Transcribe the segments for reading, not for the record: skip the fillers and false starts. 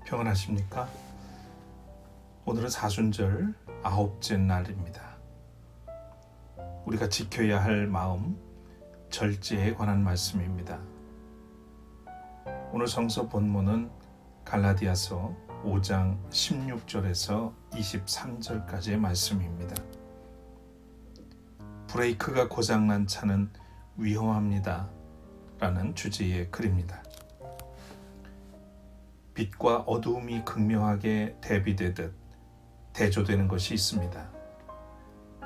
평안하십니까? 오늘은 사순절 9째 날입니다. 우리가 지켜야 할 마음, 절제에 관한 말씀입니다. 오늘 성서 본문은 갈라디아서 5장 16절에서 23절까지의 말씀입니다. 브레이크가 고장난 차는 위험합니다 라는 주제의 글입니다. 빛과 어두움이 극명하게 대비되듯 대조되는 것이 있습니다.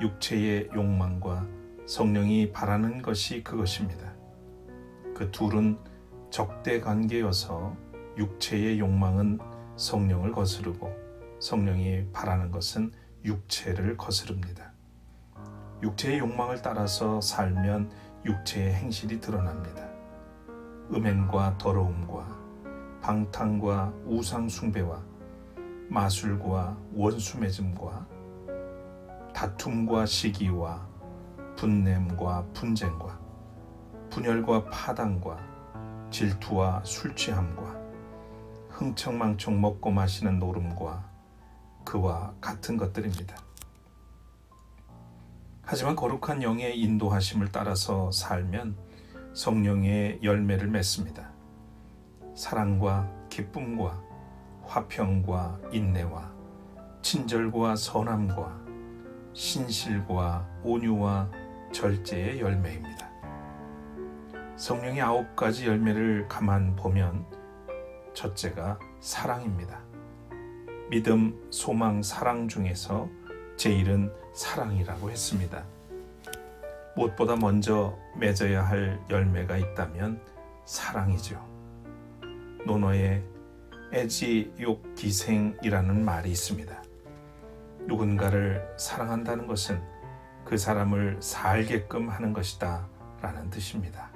육체의 욕망과 성령이 바라는 것이 그것입니다. 그 둘은 적대 관계여서 육체의 욕망은 성령을 거스르고 성령이 바라는 것은 육체를 거스릅니다. 육체의 욕망을 따라서 살면 육체의 행실이 드러납니다. 음행과 더러움과 방탕과 우상 숭배와 마술과 원수 맺음과 다툼과 시기와 분냄과 분쟁과 분열과 파당과 질투와 술 취함과 흥청망청 먹고 마시는 노름과 그와 같은 것들입니다. 하지만 거룩한 영의 인도하심을 따라서 살면 성령의 열매를 맺습니다. 사랑과 기쁨과 화평과 인내와 친절과 선함과 신실과 온유와 절제의 열매입니다. 성령의 9가지 열매를 가만 보면 첫째가 사랑입니다. 믿음, 소망, 사랑 중에서 제일은 사랑이라고 했습니다. 무엇보다 먼저 맺어야 할 열매가 있다면 사랑이죠. 논어에 애지욕기생이라는 말이 있습니다. 누군가를 사랑한다는 것은 그 사람을 살게끔 하는 것이다 라는 뜻입니다.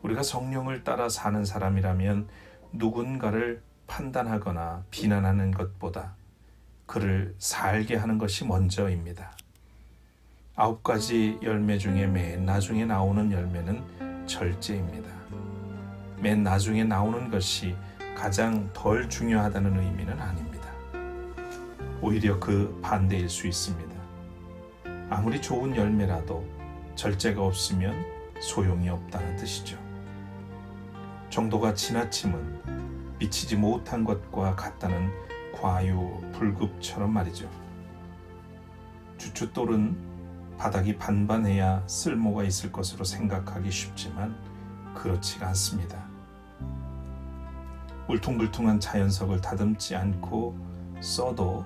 우리가 성령을 따라 사는 사람이라면 누군가를 판단하거나 비난하는 것보다 그를 살게 하는 것이 먼저입니다. 9가지 열매 중에 맨 나중에 나오는 열매는 절제입니다. 맨 나중에 나오는 것이 가장 덜 중요하다는 의미는 아닙니다. 오히려 그 반대일 수 있습니다. 아무리 좋은 열매라도 절제가 없으면 소용이 없다는 뜻이죠. 정도가 지나침은 미치지 못한 것과 같다는 과유불급처럼 말이죠. 주춧돌은 바닥이 반반해야 쓸모가 있을 것으로 생각하기 쉽지만 그렇지가 않습니다. 울퉁불퉁한 자연석을 다듬지 않고 써도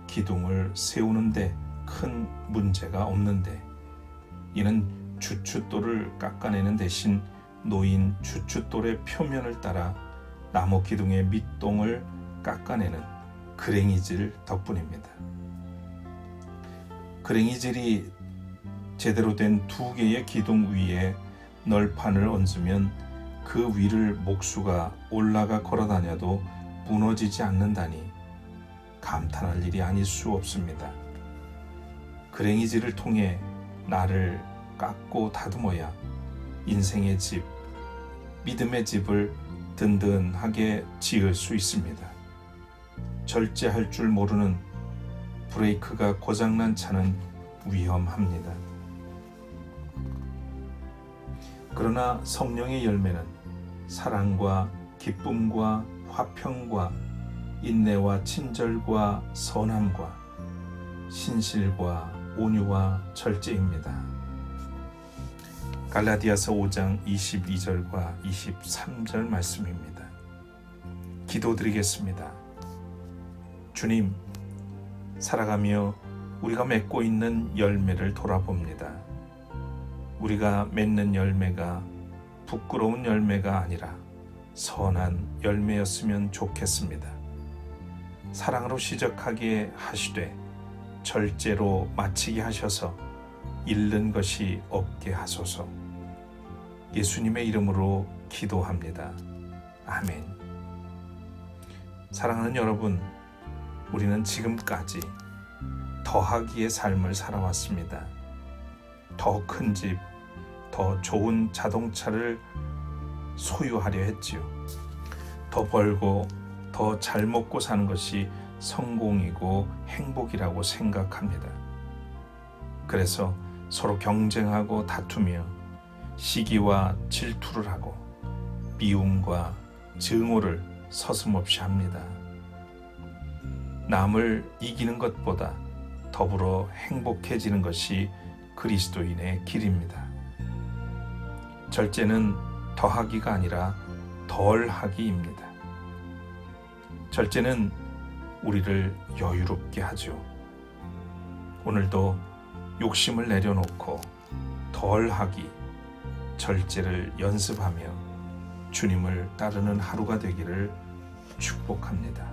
기둥을 세우는데 큰 문제가 없는데 이는 주춧돌을 깎아내는 대신 놓인 주춧돌의 표면을 따라 나무 기둥의 밑동을 깎아내는 그랭이질 덕분입니다. 그랭이질이 제대로 된 2개의 기둥 위에 널판을 얹으면 그 위를 목수가 올라가 걸어다녀도 무너지지 않는다니 감탄할 일이 아닐 수 없습니다. 그랭이질을 통해 나를 깎고 다듬어야 인생의 집, 믿음의 집을 든든하게 지을 수 있습니다. 절제할 줄 모르는 브레이크가 고장난 차는 위험합니다. 그러나 성령의 열매는 사랑과 기쁨과 화평과 인내와 친절과 선함과 신실과 온유와 절제입니다. 갈라디아서 5장 22절과 23절 말씀입니다. 기도드리겠습니다. 주님, 살아가며 우리가 맺고 있는 열매를 돌아봅니다. 우리가 맺는 열매가 부끄러운 열매가 아니라 선한 열매였으면 좋겠습니다. 사랑으로 시작하게 하시되 절제로 마치게 하셔서 잃는 것이 없게 하소서. 예수님의 이름으로 기도합니다. 아멘. 사랑하는 여러분, 우리는 지금까지 더하기의 삶을 살아왔습니다. 더 큰 집, 더 좋은 자동차를 소유하려 했지요. 더 벌고 더 잘 먹고 사는 것이 성공이고 행복이라고 생각합니다. 그래서 서로 경쟁하고 다투며 시기와 질투를 하고 미움과 증오를 서슴없이 합니다. 남을 이기는 것보다 더불어 행복해지는 것이 그리스도인의 길입니다. 절제는 더하기가 아니라 덜하기입니다. 절제는 우리를 여유롭게 하죠. 오늘도 욕심을 내려놓고 덜하기, 절제를 연습하며 주님을 따르는 하루가 되기를 축복합니다.